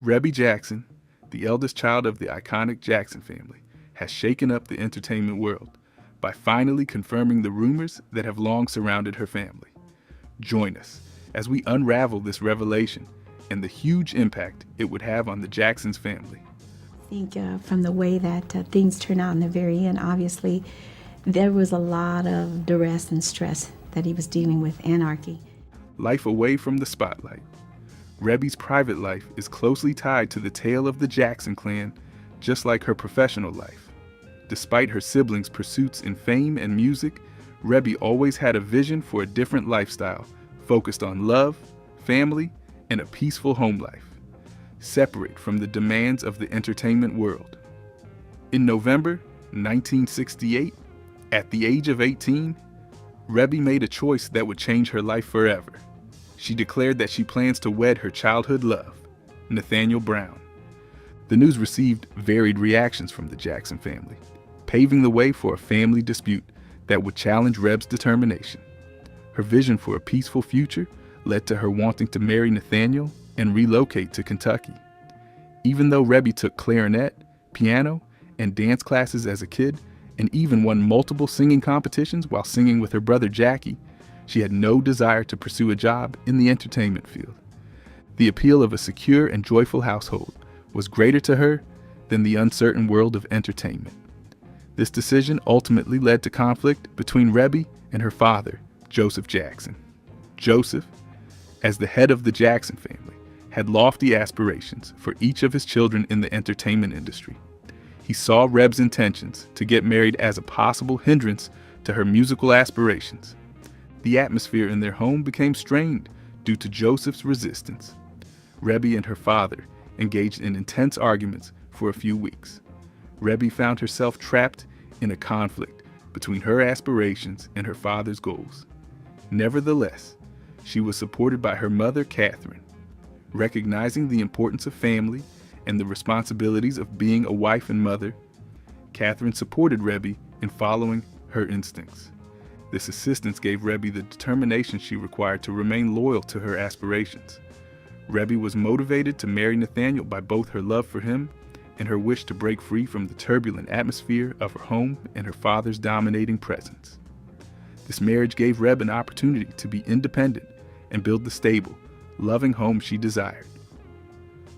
Rebbie Jackson, the eldest child of the iconic Jackson family, has shaken up the entertainment world by finally confirming the rumors that have long surrounded her family. Join us as we unravel this revelation and the huge impact it would have on the Jacksons family. I think from the way that things turned out in the very end, obviously, there was a lot of duress and stress that he was dealing with, anarchy. Life away from the spotlight. Rebbie's private life is closely tied to the tale of the Jackson clan, just like her professional life. Despite her siblings' pursuits in fame and music, Rebbie always had a vision for a different lifestyle, focused on love, family, and a peaceful home life, separate from the demands of the entertainment world. In November 1968, at the age of 18, Rebbie made a choice that would change her life forever. She declared that she plans to wed her childhood love, Nathaniel Brown. The news received varied reactions from the Jackson family, paving the way for a family dispute that would challenge Reb's determination. Her vision for a peaceful future led to her wanting to marry Nathaniel and relocate to Kentucky. Even though Rebbie took clarinet, piano, and dance classes as a kid, and even won multiple singing competitions while singing with her brother Jackie, she had no desire to pursue a job in the entertainment field. The appeal of a secure and joyful household was greater to her than the uncertain world of entertainment. This decision ultimately led to conflict between Rebbie and her father, Joseph Jackson. Joseph, as the head of the Jackson family, had lofty aspirations for each of his children in the entertainment industry. He saw Reb's intentions to get married as a possible hindrance to her musical aspirations. The atmosphere in their home became strained due to Joseph's resistance. Rebbie and her father engaged in intense arguments for a few weeks. Rebbie found herself trapped in a conflict between her aspirations and her father's goals. Nevertheless, she was supported by her mother, Catherine. Recognizing the importance of family and the responsibilities of being a wife and mother, Catherine supported Rebbie in following her instincts. This assistance gave Rebbie the determination she required to remain loyal to her aspirations. Rebbie was motivated to marry Nathaniel by both her love for him and her wish to break free from the turbulent atmosphere of her home and her father's dominating presence. This marriage gave Reb an opportunity to be independent and build the stable, loving home she desired.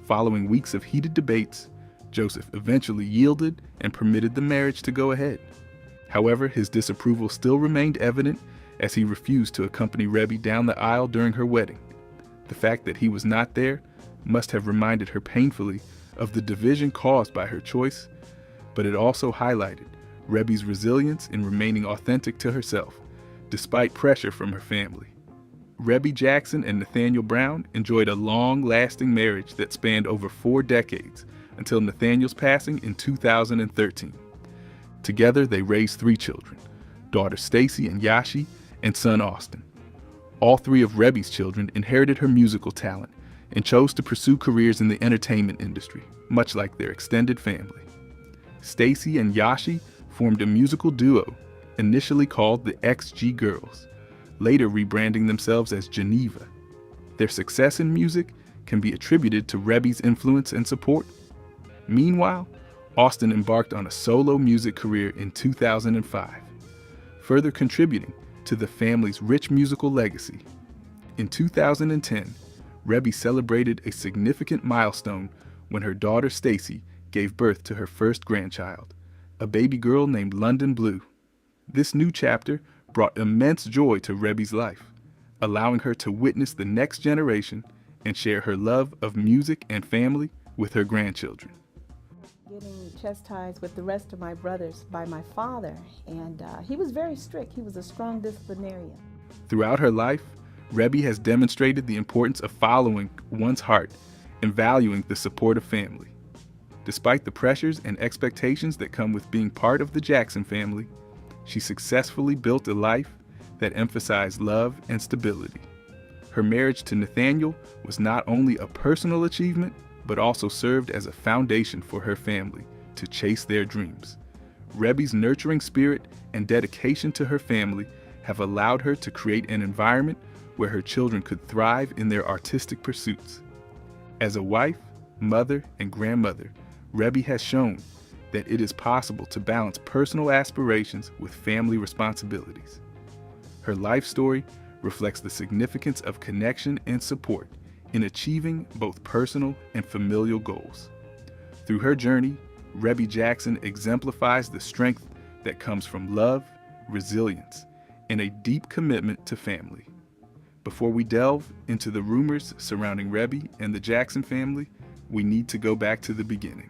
Following weeks of heated debates, Joseph eventually yielded and permitted the marriage to go ahead. However, his disapproval still remained evident as he refused to accompany Rebbie down the aisle during her wedding. The fact that he was not there must have reminded her painfully of the division caused by her choice, but it also highlighted Rebbie's resilience in remaining authentic to herself, despite pressure from her family. Rebbie Jackson and Nathaniel Brown enjoyed a long-lasting marriage that spanned over 4 decades until Nathaniel's passing in 2013. Together, they raised 3 children, daughter Stacy and Yashi, and son Austin. All 3 of Rebbie's children inherited her musical talent and chose to pursue careers in the entertainment industry, much like their extended family. Stacy and Yashi formed a musical duo, initially called the XG Girls, later rebranding themselves as Geneva. Their success in music can be attributed to Rebbie's influence and support. Meanwhile, Austin embarked on a solo music career in 2005, further contributing to the family's rich musical legacy. In 2010, Rebbie celebrated a significant milestone when her daughter Stacy gave birth to her first grandchild, a baby girl named London Blue. This new chapter brought immense joy to Rebbie's life, allowing her to witness the next generation and share her love of music and family with her grandchildren. Getting chastised with the rest of my brothers by my father, and he was very strict. He was a strong disciplinarian. Throughout her life, Rebbie has demonstrated the importance of following one's heart and valuing the support of family. Despite the pressures and expectations that come with being part of the Jackson family, she successfully built a life that emphasized love and stability. Her marriage to Nathaniel was not only a personal achievement, but also served as a foundation for her family to chase their dreams. Rebbie's nurturing spirit and dedication to her family have allowed her to create an environment where her children could thrive in their artistic pursuits. As a wife, mother, and grandmother, Rebbie has shown that it is possible to balance personal aspirations with family responsibilities. Her life story reflects the significance of connection and support in achieving both personal and familial goals. Through her journey, Rebbie Jackson exemplifies the strength that comes from love, resilience, and a deep commitment to family. Before we delve into the rumors surrounding Rebbie and the Jackson family, we need to go back to the beginning,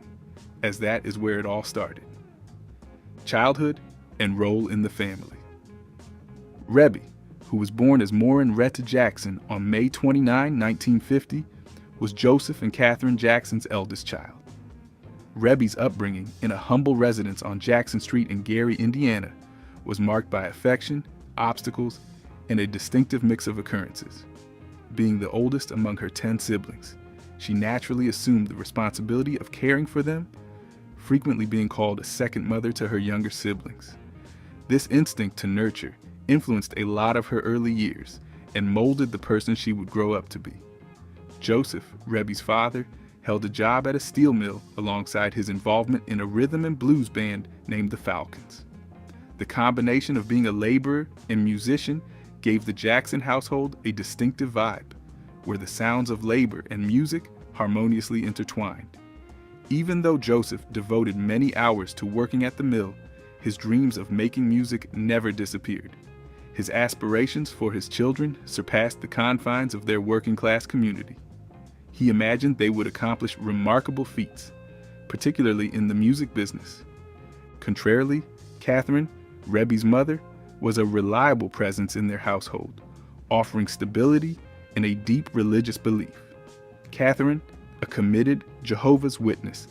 as that is where it all started. Childhood and role in the family. Rebbie, who was born as Maureen Retta Jackson on May 29, 1950, was Joseph and Catherine Jackson's eldest child. Rebbie's upbringing in a humble residence on Jackson Street in Gary, Indiana, was marked by affection, obstacles, and a distinctive mix of occurrences. Being the oldest among her 10 siblings, she naturally assumed the responsibility of caring for them, frequently being called a second mother to her younger siblings. This instinct to nurture influenced a lot of her early years and molded the person she would grow up to be. Joseph, Rebbie's father, held a job at a steel mill alongside his involvement in a rhythm and blues band named the Falcons. The combination of being a laborer and musician gave the Jackson household a distinctive vibe, where the sounds of labor and music harmoniously intertwined. Even though Joseph devoted many hours to working at the mill, his dreams of making music never disappeared. His aspirations for his children surpassed the confines of their working-class community. He imagined they would accomplish remarkable feats, particularly in the music business. Contrarily, Catherine, Rebbie's mother, was a reliable presence in their household, offering stability and a deep religious belief. Catherine, a committed Jehovah's Witness,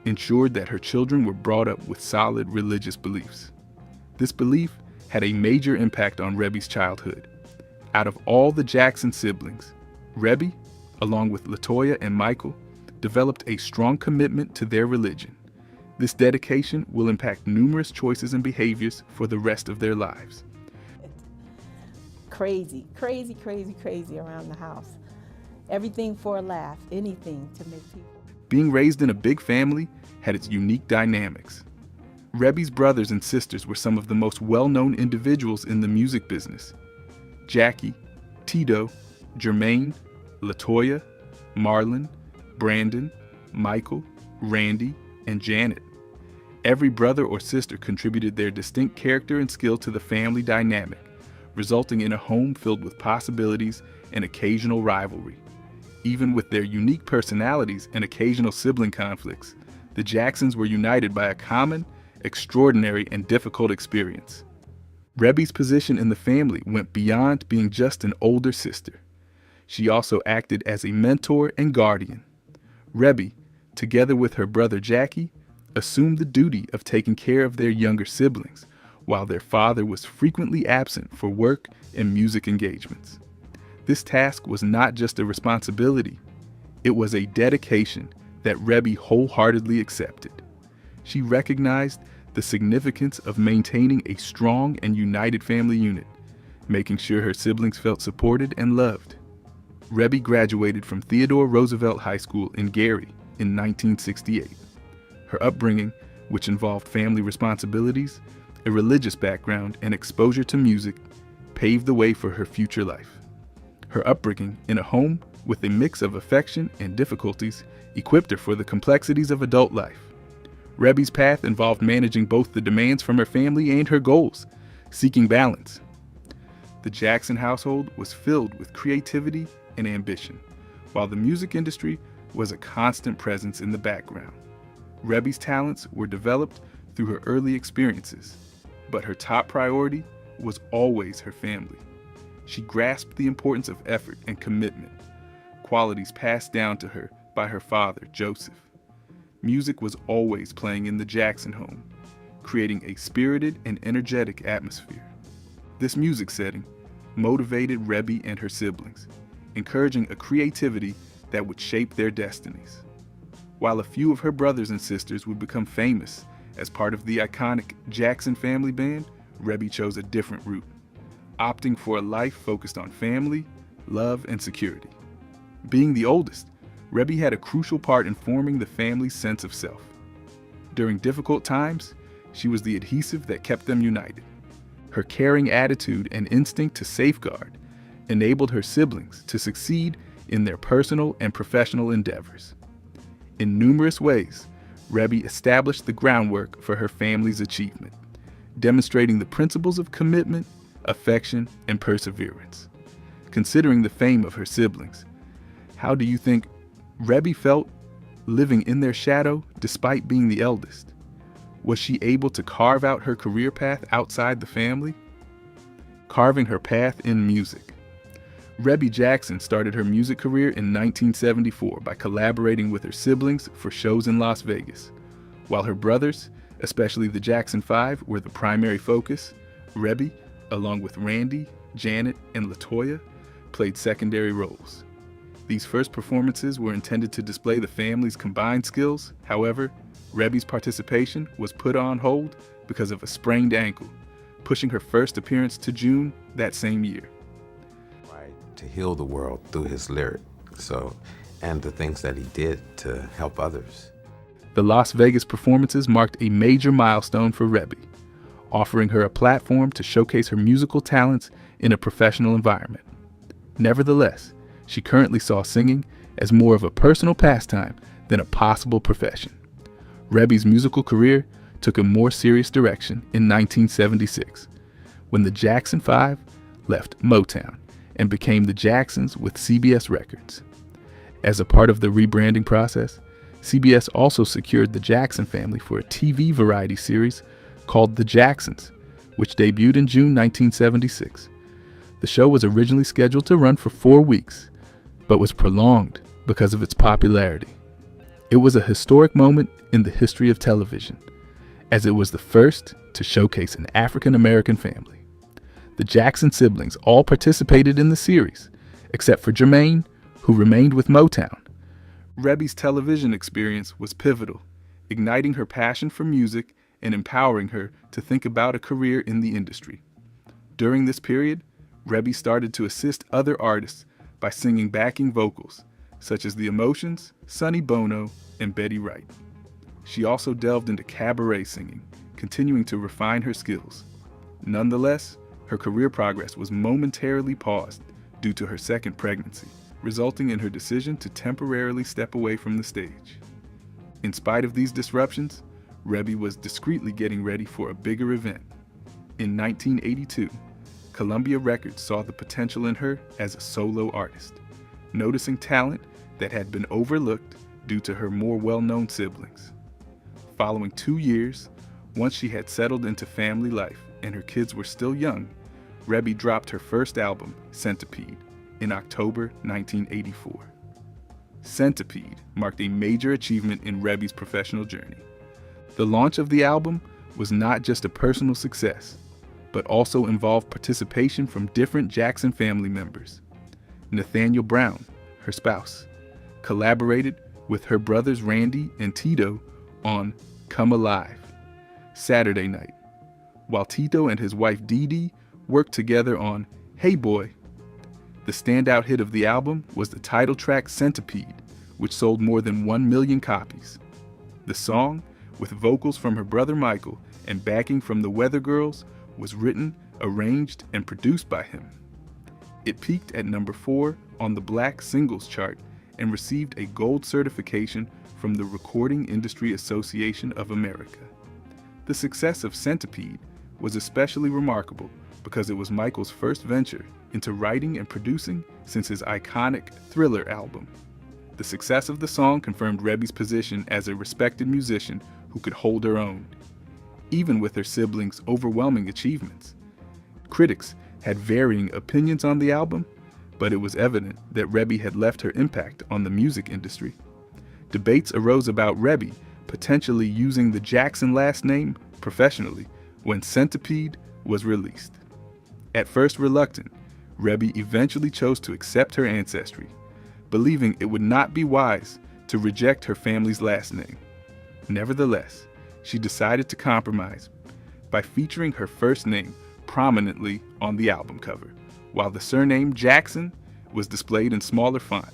ensured that her children were brought up with solid religious beliefs. This belief had a major impact on Rebbie's childhood. Out of all the Jackson siblings, Rebbie, along with LaToya and Michael, developed a strong commitment to their religion. This dedication will impact numerous choices and behaviors for the rest of their lives. Crazy around the house. Everything for a laugh, anything to make people. Being raised in a big family had its unique dynamics. Rebbie's brothers and sisters were some of the most well-known individuals in the music business. Jackie, Tito, Jermaine, LaToya, Marlon, Brandon, Michael, Randy, and Janet. Every brother or sister contributed their distinct character and skill to the family dynamic, resulting in a home filled with possibilities and occasional rivalry. Even with their unique personalities and occasional sibling conflicts, the Jacksons were united by a common, extraordinary, and difficult experience. Rebbie's position in the family went beyond being just an older sister. She also acted as a mentor and guardian. Rebbie, together with her brother Jackie, assumed the duty of taking care of their younger siblings, while their father was frequently absent for work and music engagements. This task was not just a responsibility, it was a dedication that Rebbie wholeheartedly accepted. She recognized the significance of maintaining a strong and united family unit, making sure her siblings felt supported and loved. Rebbie graduated from Theodore Roosevelt High School in Gary in 1968. Her upbringing, which involved family responsibilities, a religious background, and exposure to music, paved the way for her future life. Her upbringing in a home with a mix of affection and difficulties equipped her for the complexities of adult life. Rebbie's path involved managing both the demands from her family and her goals, seeking balance. The Jackson household was filled with creativity and ambition, while the music industry was a constant presence in the background. Rebbie's talents were developed through her early experiences, but her top priority was always her family. She grasped the importance of effort and commitment, qualities passed down to her by her father, Joseph. Music was always playing in the Jackson home, creating a spirited and energetic atmosphere. This music setting motivated Rebbie and her siblings, encouraging a creativity that would shape their destinies. While a few of her brothers and sisters would become famous as part of the iconic Jackson family band, Rebbie chose a different route, opting for a life focused on family, love, and security. Being the oldest, Rebbie had a crucial part in forming the family's sense of self. During difficult times, she was the adhesive that kept them united. Her caring attitude and instinct to safeguard enabled her siblings to succeed in their personal and professional endeavors. In numerous ways, Rebbie established the groundwork for her family's achievement, demonstrating the principles of commitment, affection, and perseverance. Considering the fame of her siblings, how do you think Rebbie felt living in their shadow despite being the eldest? Was she able to carve out her career path outside the family? Carving her path in music. Rebbie Jackson started her music career in 1974 by collaborating with her siblings for shows in Las Vegas. While her brothers, especially the Jackson 5, were the primary focus, Rebbie, along with Randy, Janet, and LaToya, played secondary roles. These first performances were intended to display the family's combined skills. However, Rebbie's participation was put on hold because of a sprained ankle, pushing her first appearance to June that same year. To heal the world through his lyric, and the things that he did to help others. The Las Vegas performances marked a major milestone for Rebbie, offering her a platform to showcase her musical talents in a professional environment. Nevertheless, she currently saw singing as more of a personal pastime than a possible profession. Rebbie's musical career took a more serious direction in 1976, when the Jackson 5 left Motown and became the Jacksons with CBS Records. As a part of the rebranding process, CBS also secured the Jackson family for a TV variety series called The Jacksons, which debuted in June 1976. The show was originally scheduled to run for 4 weeks, but was prolonged because of its popularity. It was a historic moment in the history of television, as it was the first to showcase an African American family. The Jackson siblings all participated in the series, except for Jermaine, who remained with Motown. Rebbie's television experience was pivotal, igniting her passion for music and empowering her to think about a career in the industry. During this period, Rebbie started to assist other artists by singing backing vocals, such as The Emotions, Sonny Bono, and Betty Wright. She also delved into cabaret singing, continuing to refine her skills. Nonetheless, her career progress was momentarily paused due to her second pregnancy, resulting in her decision to temporarily step away from the stage. In spite of these disruptions, Rebbie was discreetly getting ready for a bigger event. In 1982, Columbia Records saw the potential in her as a solo artist, noticing talent that had been overlooked due to her more well-known siblings. Following 2 years, once she had settled into family life and her kids were still young, Rebbie dropped her first album, Centipede, in October 1984. Centipede marked a major achievement in Rebbie's professional journey. The launch of the album was not just a personal success, but also involved participation from different Jackson family members. Nathaniel Brown, her spouse, collaborated with her brothers Randy and Tito on Come Alive, Saturday Night, while Tito and his wife Dee Dee worked together on Hey Boy. The standout hit of the album was the title track Centipede, which sold more than 1 million copies. The song, with vocals from her brother Michael and backing from the Weather Girls, was written, arranged, and produced by him. It peaked at number 4 on the Black Singles chart and received a gold certification from the Recording Industry Association of America. The success of Centipede was especially remarkable because it was Michael's first venture into writing and producing since his iconic Thriller album. The success of the song confirmed Rebbie's position as a respected musician who could hold her own, even with her siblings' overwhelming achievements. Critics had varying opinions on the album, but it was evident that Rebbie had left her impact on the music industry. Debates arose about Rebbie potentially using the Jackson last name professionally when Centipede was released. At first reluctant, Rebbie eventually chose to accept her ancestry, believing it would not be wise to reject her family's last name. Nevertheless, she decided to compromise by featuring her first name prominently on the album cover, while the surname Jackson was displayed in smaller font.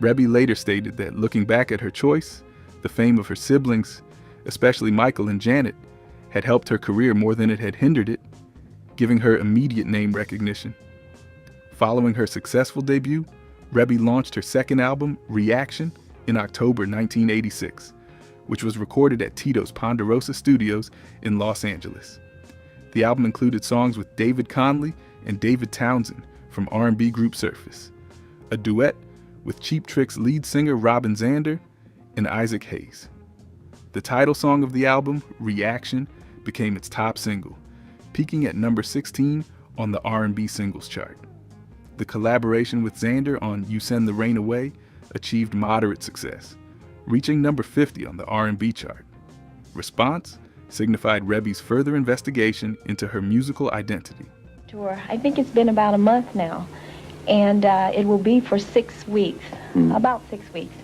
Rebbie later stated that looking back at her choice, the fame of her siblings, especially Michael and Janet, had helped her career more than it had hindered it, giving her immediate name recognition. Following her successful debut, Rebbie launched her second album, Reaction, in October 1986, which was recorded at Tito's Ponderosa Studios in Los Angeles. The album included songs with David Conley and David Townsend from R&B group Surface, a duet with Cheap Trick's lead singer Robin Zander and Isaac Hayes. The title song of the album, Reaction, became its top single, peaking at number 16 on the R&B singles chart. The collaboration with Zander on You Send the Rain Away achieved moderate success, reaching number 50 on the R&B chart. Response signified Rebbie's further investigation into her musical identity. Tour. I think it's been about a month now, and it will be for 6 weeks, about 6 weeks.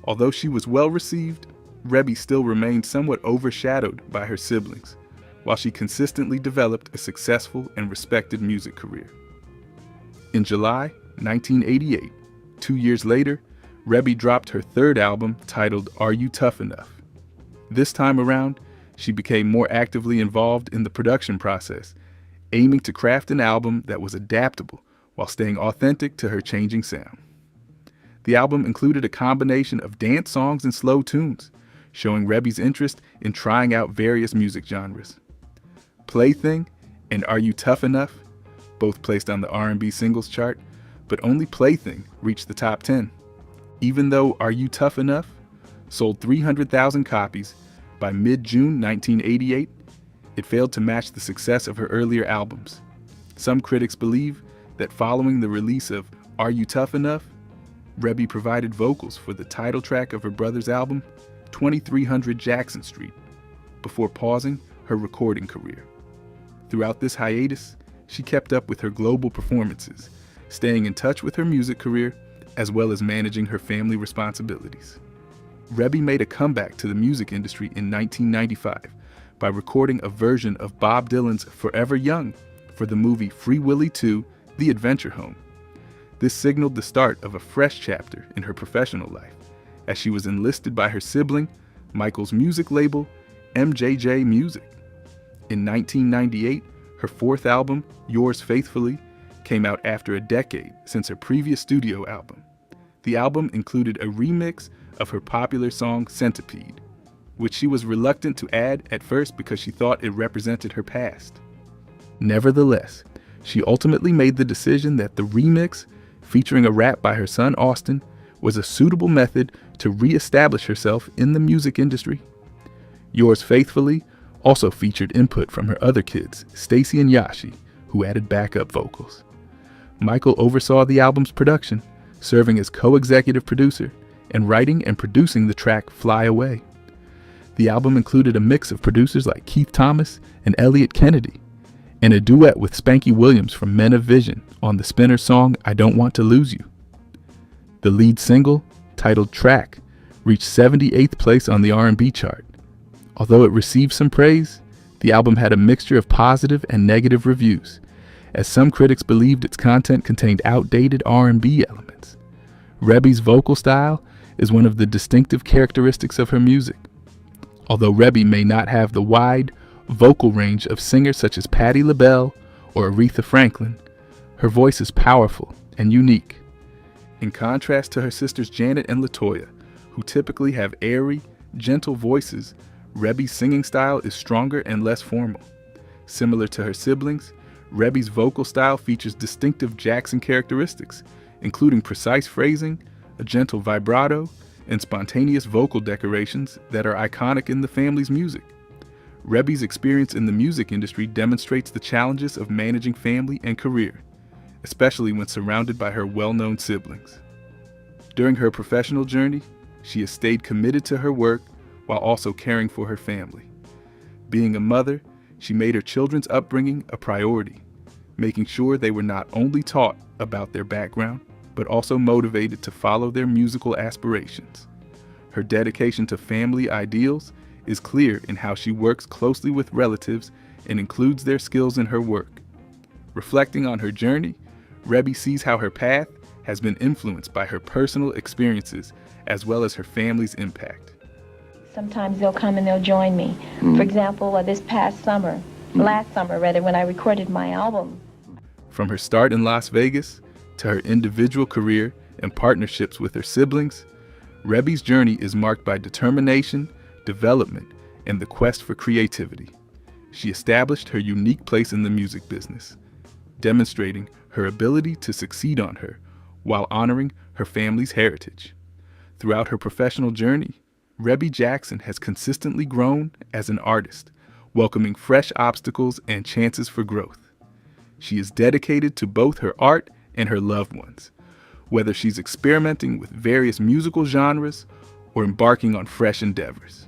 Although she was well received, Rebbie still remained somewhat overshadowed by her siblings, while she consistently developed a successful and respected music career. In July 1988, 2 years later, Rebbie dropped her third album titled Are You Tough Enough? This time around, she became more actively involved in the production process, aiming to craft an album that was adaptable while staying authentic to her changing sound. The album included a combination of dance songs and slow tunes, showing Rebbie's interest in trying out various music genres. Plaything and Are You Tough Enough, both placed on the R&B singles chart, but only Plaything reached the top 10. Even though Are You Tough Enough sold 300,000 copies by mid-June 1988, it failed to match the success of her earlier albums. Some critics believe that following the release of Are You Tough Enough, Rebbie provided vocals for the title track of her brother's album, 2300 Jackson Street, before pausing her recording career. Throughout this hiatus, she kept up with her global performances, staying in touch with her music career as well as managing her family responsibilities. Rebbie made a comeback to the music industry in 1995 by recording a version of Bob Dylan's Forever Young for the movie Free Willy 2: The Adventure Home. This signaled the start of a fresh chapter in her professional life, as she was enlisted by her sibling, Michael's music label, MJJ Music. In 1998, her fourth album, Yours Faithfully, came out after a decade since her previous studio album. The album included a remix of her popular song Centipede, which she was reluctant to add at first because she thought it represented her past. Nevertheless, she ultimately made the decision that the remix, featuring a rap by her son Austin, was a suitable method to re-establish herself in the music industry. Yours Faithfully also featured input from her other kids, Stacy and Yashi, who added backup vocals. Michael oversaw the album's production, serving as co-executive producer and writing and producing the track Fly Away. The album included a mix of producers like Keith Thomas and Elliot Kennedy, and a duet with Spanky Williams from Men of Vision on the Spinner song I Don't Want to Lose You. The lead single, titled Track, reached 78th place on the R&B chart. Although it received some praise, the album had a mixture of positive and negative reviews, as some critics believed its content contained outdated R&B elements. Rebbie's vocal style is one of the distinctive characteristics of her music. Although Rebbie may not have the wide vocal range of singers such as Patti LaBelle or Aretha Franklin, her voice is powerful and unique. In contrast to her sisters Janet and LaToya, who typically have airy, gentle voices, Rebbie's singing style is stronger and less formal. Similar to her siblings, Rebbie's vocal style features distinctive Jackson characteristics, including precise phrasing, a gentle vibrato, and spontaneous vocal decorations that are iconic in the family's music. Rebbie's experience in the music industry demonstrates the challenges of managing family and career, especially when surrounded by her well-known siblings. During her professional journey, she has stayed committed to her work while also caring for her family. Being a mother, she made her children's upbringing a priority, making sure they were not only taught about their background, but also motivated to follow their musical aspirations. Her dedication to family ideals is clear in how she works closely with relatives and includes their skills in her work. Reflecting on her journey, Rebbie sees how her path has been influenced by her personal experiences as well as her family's impact. Sometimes they'll come and they'll join me. For example, last summer, when I recorded my album. From her start in Las Vegas to her individual career and partnerships with her siblings, Rebbie's journey is marked by determination, development, and the quest for creativity. She established her unique place in the music business, demonstrating her ability to succeed on her while honoring her family's heritage. Throughout her professional journey, Rebbie Jackson has consistently grown as an artist, welcoming fresh obstacles and chances for growth. She is dedicated to both her art and her loved ones, whether she's experimenting with various musical genres or embarking on fresh endeavors.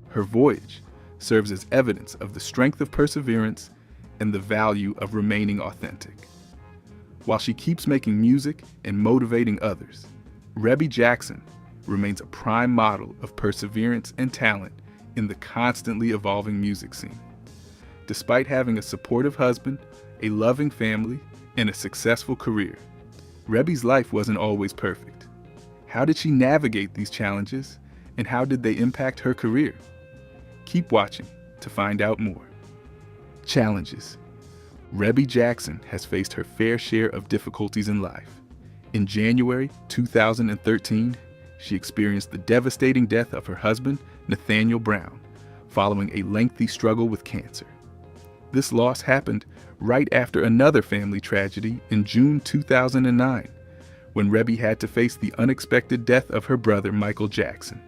Her voyage serves as evidence of the strength of perseverance and the value of remaining authentic. While she keeps making music and motivating others, Rebbie Jackson remains a prime model of perseverance and talent in the constantly evolving music scene. Despite having a supportive husband, a loving family, and a successful career, Rebbie's life wasn't always perfect. How did she navigate these challenges, and how did they impact her career? Keep watching to find out more. Challenges. Rebbie Jackson has faced her fair share of difficulties in life. In January 2013, she experienced the devastating death of her husband, Nathaniel Brown, following a lengthy struggle with cancer. This loss happened right after another family tragedy in June 2009, when Rebbie had to face the unexpected death of her brother, Michael Jackson.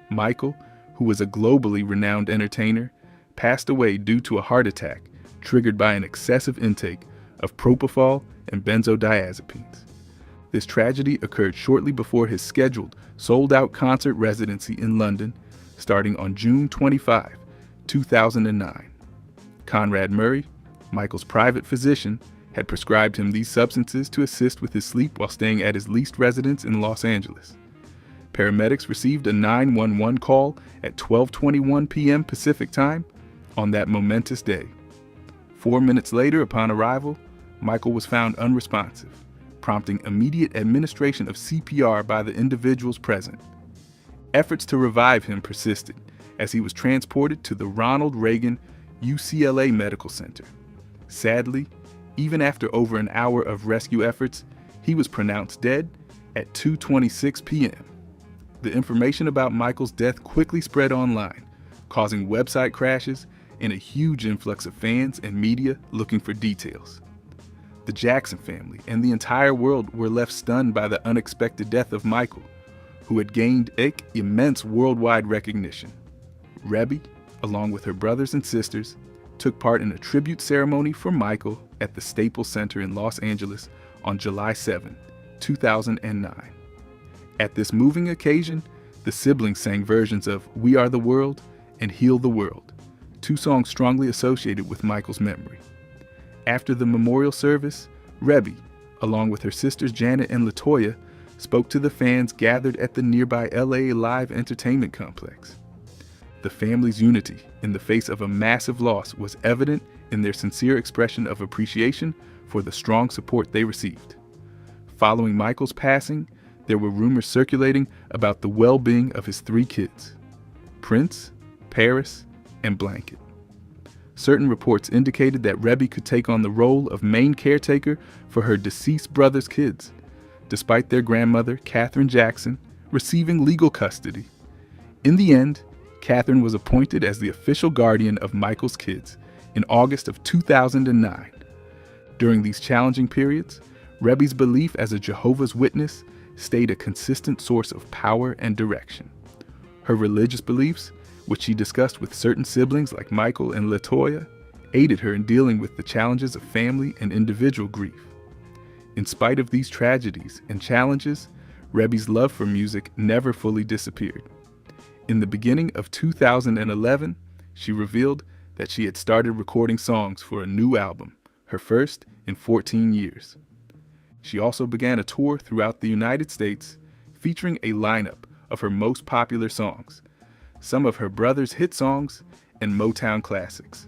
Michael, who was a globally renowned entertainer, passed away due to a heart attack triggered by an excessive intake of propofol and benzodiazepines. This tragedy occurred shortly before his scheduled sold-out concert residency in London, starting on June 25, 2009. Conrad Murray, Michael's private physician, had prescribed him these substances to assist with his sleep while staying at his leased residence in Los Angeles. Paramedics received a 911 call at 12:21 p.m. Pacific Time on that momentous day. 4 minutes later, upon arrival, Michael was found unresponsive, prompting immediate administration of CPR by the individuals present. Efforts to revive him persisted as he was transported to the Ronald Reagan UCLA Medical Center. Sadly, even after over an hour of rescue efforts, he was pronounced dead at 2:26 p.m. The information about Michael's death quickly spread online, causing website crashes and a huge influx of fans and media looking for details. The Jackson family and the entire world were left stunned by the unexpected death of Michael, who had gained immense worldwide recognition. Rebbie, along with her brothers and sisters, took part in a tribute ceremony for Michael at the Staples Center in Los Angeles on July 7, 2009. At this moving occasion, the siblings sang versions of We Are the World and Heal the World, two songs strongly associated with Michael's memory. After the memorial service, Rebbie, along with her sisters Janet and LaToya, spoke to the fans gathered at the nearby LA Live Entertainment Complex. The family's unity in the face of a massive loss was evident in their sincere expression of appreciation for the strong support they received. Following Michael's passing, there were rumors circulating about the well-being of his three kids, Prince, Paris, and Blanket. Certain reports indicated that Rebbie could take on the role of main caretaker for her deceased brother's kids, despite their grandmother, Catherine Jackson, receiving legal custody. In the end, Catherine was appointed as the official guardian of Michael's kids in August of 2009. During these challenging periods, Rebbie's belief as a Jehovah's Witness stayed a consistent source of power and direction. Her religious beliefs, which she discussed with certain siblings like Michael and LaToya, aided her in dealing with the challenges of family and individual grief. In spite of these tragedies and challenges, Rebbie's love for music never fully disappeared. In the beginning of 2011, she revealed that she had started recording songs for a new album, her first in 14 years. She also began a tour throughout the United States, featuring a lineup of her most popular songs, some of her brother's hit songs, and Motown classics.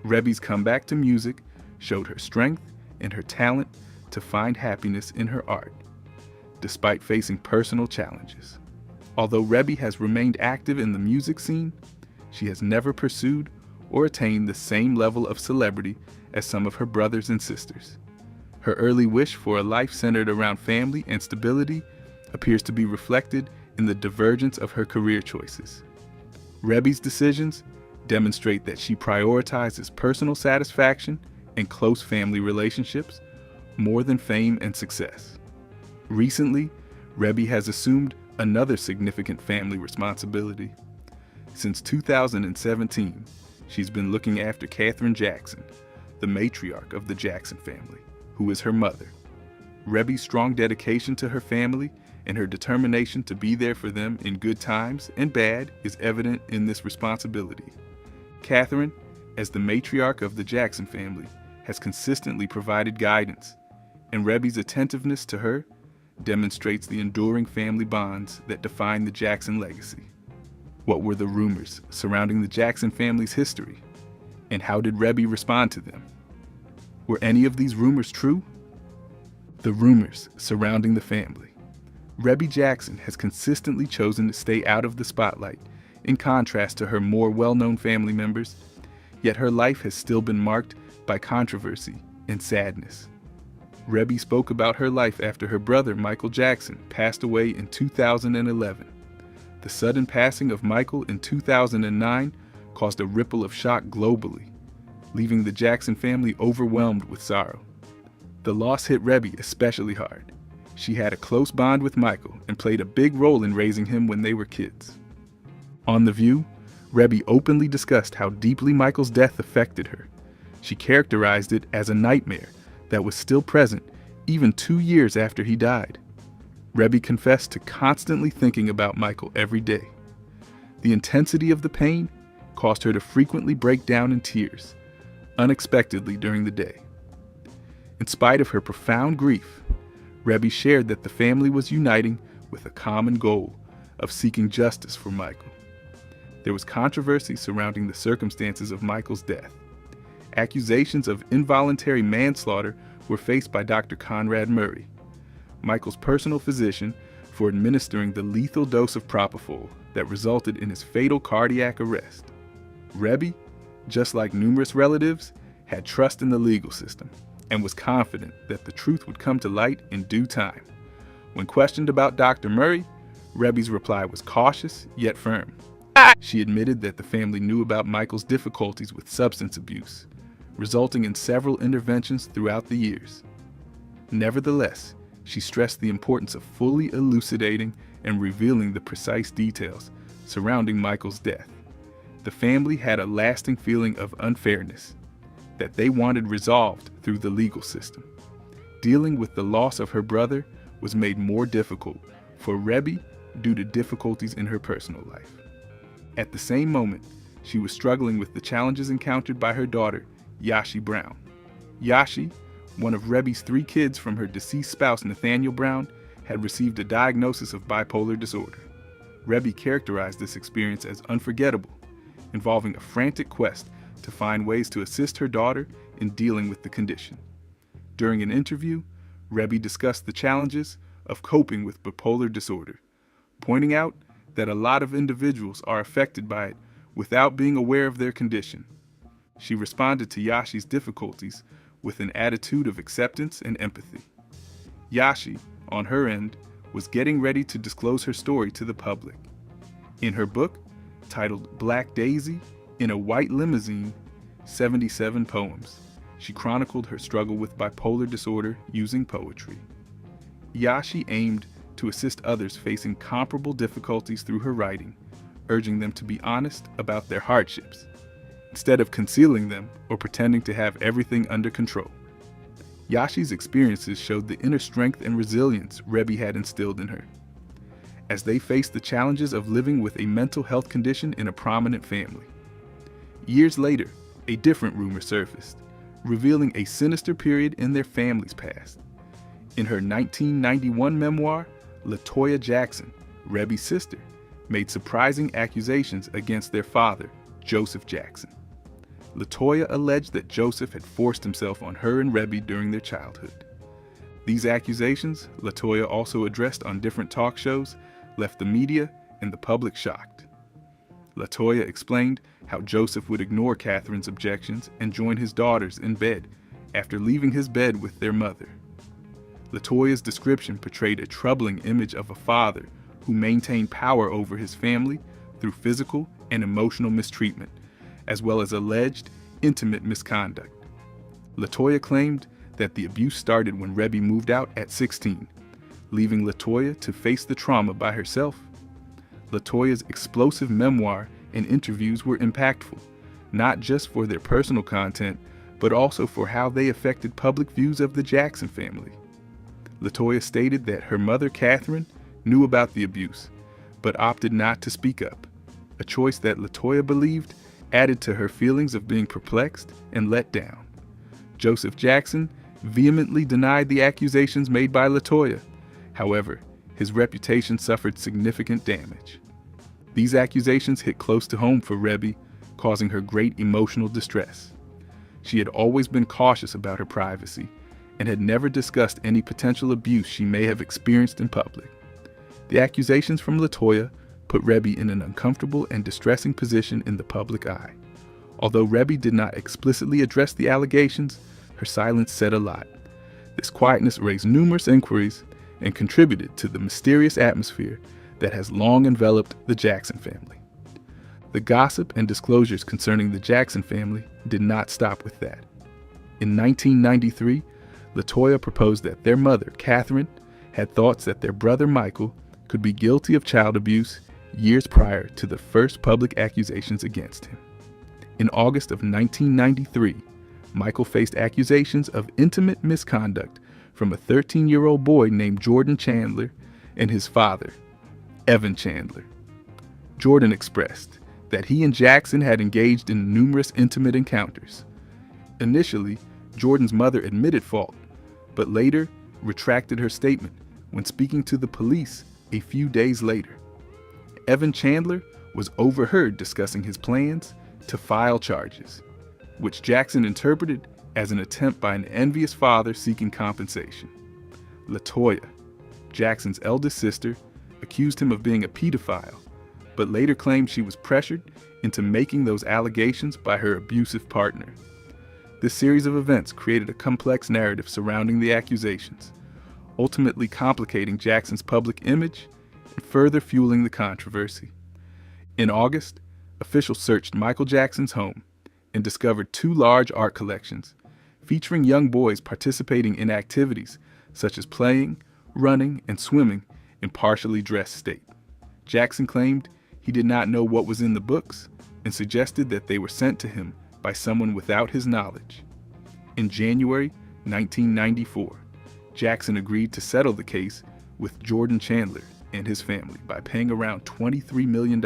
Rebbie's comeback to music showed her strength and her talent to find happiness in her art despite facing personal challenges. Although Rebbie has remained active in the music scene, she has never pursued or attained the same level of celebrity as some of her brothers and sisters. Her early wish for a life centered around family and stability appears to be reflected in the divergence of her career choices. Rebbie's decisions demonstrate that she prioritizes personal satisfaction and close family relationships more than fame and success. Recently, Rebbie has assumed another significant family responsibility. Since 2017, she's been looking after Katherine Jackson, the matriarch of the Jackson family, who is her mother. Rebbie's strong dedication to her family and her determination to be there for them in good times and bad is evident in this responsibility. Katherine, as the matriarch of the Jackson family, has consistently provided guidance, and Rebbie's attentiveness to her demonstrates the enduring family bonds that define the Jackson legacy. What were the rumors surrounding the Jackson family's history, and how did Rebbie respond to them? Were any of these rumors true? The rumors surrounding the family. Rebbie Jackson has consistently chosen to stay out of the spotlight, in contrast to her more well-known family members, yet her life has still been marked by controversy and sadness. Rebbie spoke about her life after her brother Michael Jackson passed away in 2011. The sudden passing of Michael in 2009 caused a ripple of shock globally, leaving the Jackson family overwhelmed with sorrow. The loss hit Rebbie especially hard. She had a close bond with Michael and played a big role in raising him when they were kids. On The View, Rebbie openly discussed how deeply Michael's death affected her. She characterized it as a nightmare that was still present even 2 years after he died. Rebbie confessed to constantly thinking about Michael every day. The intensity of the pain caused her to frequently break down in tears, unexpectedly during the day. In spite of her profound grief, Rebbie shared that the family was uniting with a common goal of seeking justice for Michael. There was controversy surrounding the circumstances of Michael's death. Accusations of involuntary manslaughter were faced by Dr. Conrad Murray, Michael's personal physician, for administering the lethal dose of propofol that resulted in his fatal cardiac arrest. Rebbie, just like numerous relatives, had trust in the legal system and was confident that the truth would come to light in due time. When questioned about Dr. Murray, Rebbie's reply was cautious yet firm. She admitted that the family knew about Michael's difficulties with substance abuse, resulting in several interventions throughout the years. Nevertheless, she stressed the importance of fully elucidating and revealing the precise details surrounding Michael's death. The family had a lasting feeling of unfairness that they wanted resolved through the legal system. Dealing with the loss of her brother was made more difficult for Rebbie due to difficulties in her personal life. At the same moment, she was struggling with the challenges encountered by her daughter, Yashi Brown. Yashi, one of Rebbie's 3 kids from her deceased spouse Nathaniel Brown, had received a diagnosis of bipolar disorder. Rebbie characterized this experience as unforgettable, involving a frantic quest to find ways to assist her daughter in dealing with the condition. During an interview, Rebbie discussed the challenges of coping with bipolar disorder, pointing out that a lot of individuals are affected by it without being aware of their condition. She responded to Yashi's difficulties with an attitude of acceptance and empathy. Yashi, on her end, was getting ready to disclose her story to the public. In her book, titled Black Daisy, in a White Limousine, 77 Poems, she chronicled her struggle with bipolar disorder using poetry. Yashi aimed to assist others facing comparable difficulties through her writing, urging them to be honest about their hardships, instead of concealing them or pretending to have everything under control. Yashi's experiences showed the inner strength and resilience Rebbie had instilled in her, as they faced the challenges of living with a mental health condition in a prominent family. Years later, a different rumor surfaced, revealing a sinister period in their family's past. In her 1991 memoir, LaToya Jackson, Rebbie's sister, made surprising accusations against their father, Joseph Jackson. LaToya alleged that Joseph had forced himself on her and Rebbie during their childhood. These accusations, LaToya also addressed on different talk shows, left the media and the public shocked. LaToya explained how Joseph would ignore Catherine's objections and join his daughters in bed after leaving his bed with their mother. LaToya's description portrayed a troubling image of a father who maintained power over his family through physical and emotional mistreatment, as well as alleged intimate misconduct. LaToya claimed that the abuse started when Rebbie moved out at 16, leaving LaToya to face the trauma by herself. LaToya's explosive memoir and interviews were impactful, not just for their personal content, but also for how they affected public views of the Jackson family. LaToya stated that her mother, Catherine, knew about the abuse, but opted not to speak up, a choice that LaToya believed added to her feelings of being perplexed and let down. Joseph Jackson vehemently denied the accusations made by LaToya. However, his reputation suffered significant damage. These accusations hit close to home for Rebbie, causing her great emotional distress. She had always been cautious about her privacy and had never discussed any potential abuse she may have experienced in public. The accusations from LaToya put Rebbie in an uncomfortable and distressing position in the public eye. Although Rebbie did not explicitly address the allegations, her silence said a lot. This quietness raised numerous inquiries and contributed to the mysterious atmosphere that has long enveloped the Jackson family. The gossip and disclosures concerning the Jackson family did not stop with that. In 1993, LaToya proposed that their mother, Catherine, had thoughts that their brother Michael could be guilty of child abuse years prior to the first public accusations against him. In August of 1993, Michael faced accusations of intimate misconduct from a 13-year-old boy named Jordan Chandler and his father, Evan Chandler. Jordan expressed that he and Jackson had engaged in numerous intimate encounters. Initially, Jordan's mother admitted fault, but later retracted her statement when speaking to the police a few days later. Evan Chandler was overheard discussing his plans to file charges, which Jackson interpreted as an attempt by an envious father seeking compensation. LaToya, Jackson's eldest sister, accused him of being a pedophile, but later claimed she was pressured into making those allegations by her abusive partner. This series of events created a complex narrative surrounding the accusations, ultimately complicating Jackson's public image and further fueling the controversy. In August, officials searched Michael Jackson's home and discovered 2 large art collections featuring young boys participating in activities such as playing, running, and swimming in partially dressed state. Jackson claimed he did not know what was in the books and suggested that they were sent to him by someone without his knowledge. In January 1994, Jackson agreed to settle the case with Jordan Chandler and his family by paying around $23 million.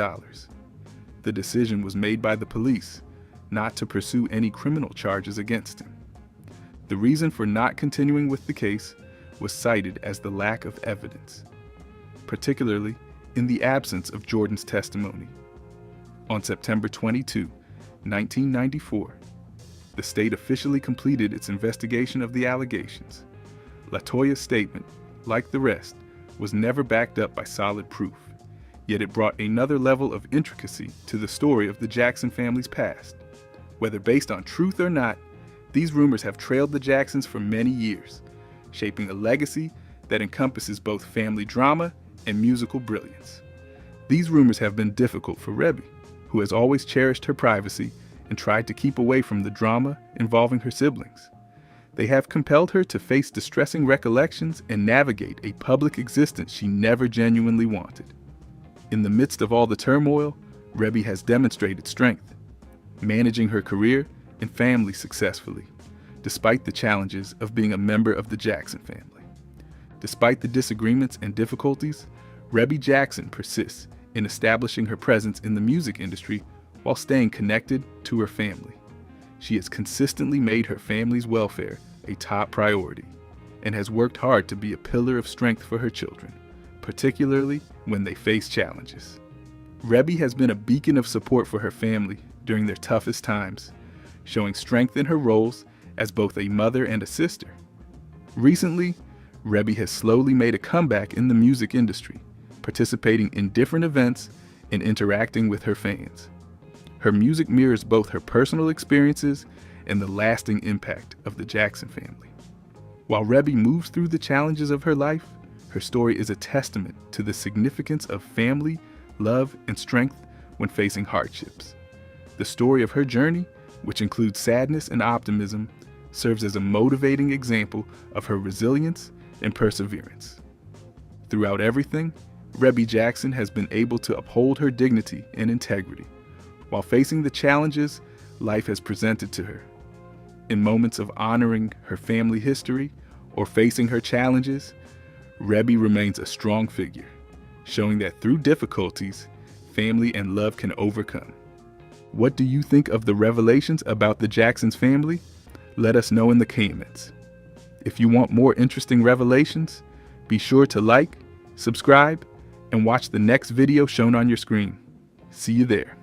The decision was made by the police not to pursue any criminal charges against him. The reason for not continuing with the case was cited as the lack of evidence, particularly in the absence of Jordan's testimony. On September 22, 1994, the state officially completed its investigation of the allegations. LaToya's statement, like the rest, was never backed up by solid proof, yet it brought another level of intricacy to the story of the Jackson family's past. Whether based on truth or not, these rumors have trailed the Jacksons for many years, shaping a legacy that encompasses both family drama and musical brilliance. These rumors have been difficult for Rebbie, who has always cherished her privacy and tried to keep away from the drama involving her siblings. They have compelled her to face distressing recollections and navigate a public existence she never genuinely wanted. In the midst of all the turmoil, Rebbie has demonstrated strength, managing her career and family successfully, despite the challenges of being a member of the Jackson family. Despite the disagreements and difficulties, Rebbie Jackson persists in establishing her presence in the music industry while staying connected to her family. She has consistently made her family's welfare a top priority and has worked hard to be a pillar of strength for her children, particularly when they face challenges. Rebbie has been a beacon of support for her family during their toughest times, showing strength in her roles as both a mother and a sister. Recently, Rebbie has slowly made a comeback in the music industry, participating in different events and interacting with her fans. Her music mirrors both her personal experiences and the lasting impact of the Jackson family. While Rebbie moves through the challenges of her life, her story is a testament to the significance of family, love, and strength when facing hardships. The story of her journey, which includes sadness and optimism, serves as a motivating example of her resilience and perseverance. Throughout everything, Rebbie Jackson has been able to uphold her dignity and integrity while facing the challenges life has presented to her. In moments of honoring her family history or facing her challenges, Rebbie remains a strong figure, showing that through difficulties, family and love can overcome. What do you think of the revelations about the Jacksons family? Let us know in the comments. If you want more interesting revelations, be sure to like, subscribe, and watch the next video shown on your screen. See you there.